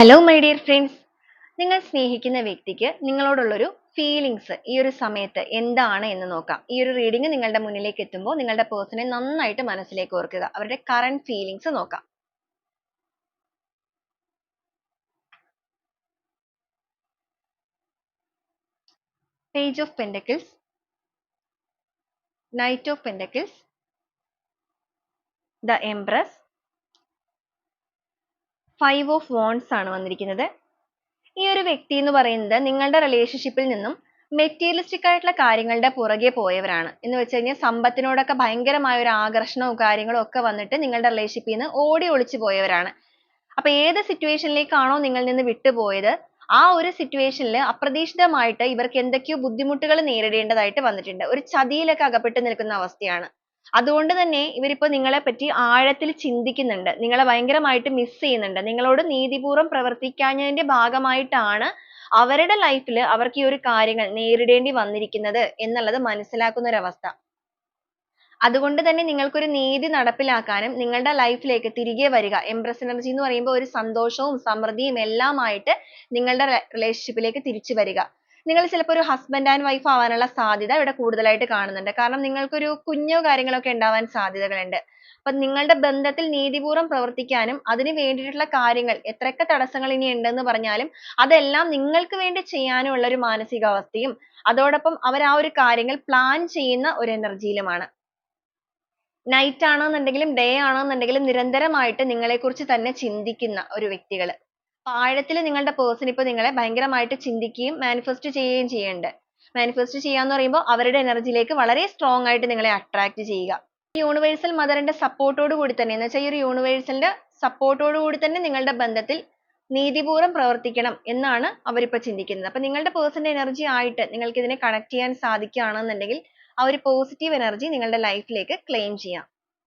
Hello my dear friends, നിങ്ങൾ സ്നേഹിക്കുന്ന വ്യക്തിക്ക് നിങ്ങളോടുള്ളൊരു ഫീലിങ്സ് ഈ ഒരു സമയത്ത് എന്താണ് എന്ന് നോക്കാം. ഈ ഒരു റീഡിംഗ് നിങ്ങളുടെ മുന്നിലേക്ക് എത്തുമ്പോൾ നിങ്ങളുടെ പേഴ്സണെ നന്നായിട്ട് മനസ്സിലേക്ക് ഓർക്കുക. അവരുടെ കറന്റ് ഫീലിങ്സ് നോക്കാം. Page of pentacles, knight of pentacles, the empress, 5 of wands ആണ് വന്നിരിക്കുന്നത്. ഈ ഒരു വ്യക്തി എന്ന് പറയുന്നത് നിങ്ങളുടെ റിലേഷൻഷിപ്പിൽ നിന്നും മെറ്റീരിയലിസ്റ്റിക് ആയിട്ടുള്ള കാര്യങ്ങളുടെ പുറകെ പോയവരാണ്. എന്ന് വെച്ച് കഴിഞ്ഞാൽ സമ്പത്തിനോടൊക്കെ ഭയങ്കരമായ ഒരു ആകർഷണവും കാര്യങ്ങളും ഒക്കെ വന്നിട്ട് നിങ്ങളുടെ റിലേഷൻഷിപ്പിൽ നിന്ന് ഓടി ഒളിച്ചു പോയവരാണ്. അപ്പൊ ഏത് സിറ്റുവേഷനിലേക്കാണോ നിങ്ങൾ നിന്ന് വിട്ടുപോയത്, ആ ഒരു സിറ്റുവേഷനിൽ അപ്രതീക്ഷിതമായിട്ട് ഇവർക്ക് എന്തൊക്കെയോ ബുദ്ധിമുട്ടുകൾ നേരിടേണ്ടതായിട്ട് വന്നിട്ടുണ്ട്. ഒരു ചതിയിലൊക്കെ അകപ്പെട്ട് നിൽക്കുന്ന അവസ്ഥയാണ്. അതുകൊണ്ട് തന്നെ ഇവരിപ്പോ നിങ്ങളെ പറ്റി ആഴത്തിൽ ചിന്തിക്കുന്നുണ്ട്. നിങ്ങളെ ഭയങ്കരമായിട്ട് മിസ് ചെയ്യുന്നുണ്ട്. നിങ്ങളോട് നീതിപൂർവ്വം പ്രവർത്തിക്കാഞ്ഞതിന്റെ ഭാഗമായിട്ടാണ് അവരുടെ ലൈഫിൽ അവർക്ക് ഈ ഒരു കാര്യങ്ങൾ നേരിടേണ്ടി വന്നിരിക്കുന്നത് എന്നുള്ളത് മനസ്സിലാക്കുന്ന ഒരു അവസ്ഥ. അതുകൊണ്ട് തന്നെ നിങ്ങൾക്കൊരു നീതി നടപ്പിലാക്കാനും നിങ്ങളുടെ ലൈഫിലേക്ക് തിരികെ വരിക, എംപ്രസ് എനർജി എന്ന് പറയുമ്പോൾ ഒരു സന്തോഷവും സമൃദ്ധിയും എല്ലാമായിട്ട് നിങ്ങളുടെ റിലേഷൻഷിപ്പിലേക്ക് തിരിച്ചു വരിക. നിങ്ങൾ ചിലപ്പോൾ ഒരു ഹസ്ബൻഡ് ആൻഡ് വൈഫ് ആവാനുള്ള സാധ്യത ഇവിടെ കൂടുതലായിട്ട് കാണുന്നുണ്ട്. കാരണം നിങ്ങൾക്കൊരു കുഞ്ഞോ കാര്യങ്ങളൊക്കെ ഉണ്ടാവാൻ സാധ്യതകളുണ്ട്. അപ്പൊ നിങ്ങളുടെ ബന്ധത്തിൽ നീതിപൂർവ്വം പ്രവർത്തിക്കാനും അതിന് വേണ്ടിയിട്ടുള്ള കാര്യങ്ങൾ എത്രയൊക്കെ തടസ്സങ്ങൾ ഇനി ഉണ്ടെന്ന് പറഞ്ഞാലും അതെല്ലാം നിങ്ങൾക്ക് വേണ്ടി ചെയ്യാനും ഉള്ള ഒരു മാനസികാവസ്ഥയും അതോടൊപ്പം അവർ ആ ഒരു കാര്യങ്ങൾ പ്ലാൻ ചെയ്യുന്ന ഒരു എനർജിയിലുമാണ്. നൈറ്റ് ആണെന്നുണ്ടെങ്കിലും ഡേ ആണെന്നുണ്ടെങ്കിലും നിരന്തരമായിട്ട് നിങ്ങളെക്കുറിച്ച് തന്നെ ചിന്തിക്കുന്ന ഒരു വ്യക്തികൾ. ആഴത്തിൽ നിങ്ങളുടെ പേഴ്സൺ ഇപ്പോൾ നിങ്ങളെ ഭയങ്കരമായിട്ട് ചിന്തിക്കുകയും മാനിഫെസ്റ്റ് ചെയ്യുകയും ചെയ്യുന്നുണ്ട്. മാനിഫെസ്റ്റ് ചെയ്യാന്ന് പറയുമ്പോൾ അവരുടെ എനർജിയിലേക്ക് വളരെ സ്ട്രോങ് ആയിട്ട് നിങ്ങളെ അട്രാക്ട് ചെയ്യുക. യൂണിവേഴ്സൽ മദറിന്റെ സപ്പോർട്ടോട് കൂടി തന്നെ, എന്ന് വെച്ചാൽ ഈ ഒരു യൂണിവേഴ്സലിന്റെ സപ്പോർട്ടോട് കൂടി തന്നെ നിങ്ങളുടെ ബന്ധത്തിൽ നീതിപൂർവ്വം പ്രവർത്തിക്കണം എന്നാണ് അവരിപ്പോ ചിന്തിക്കുന്നത്. അപ്പൊ നിങ്ങളുടെ പേഴ്സന്റെ എനർജി ആയിട്ട് നിങ്ങൾക്ക് ഇതിനെ കണക്ട് ചെയ്യാൻ സാധിക്കുകയാണെന്നുണ്ടെങ്കിൽ ആ ഒരു പോസിറ്റീവ് എനർജി നിങ്ങളുടെ ലൈഫിലേക്ക് ക്ലെയിം ചെയ്യാം.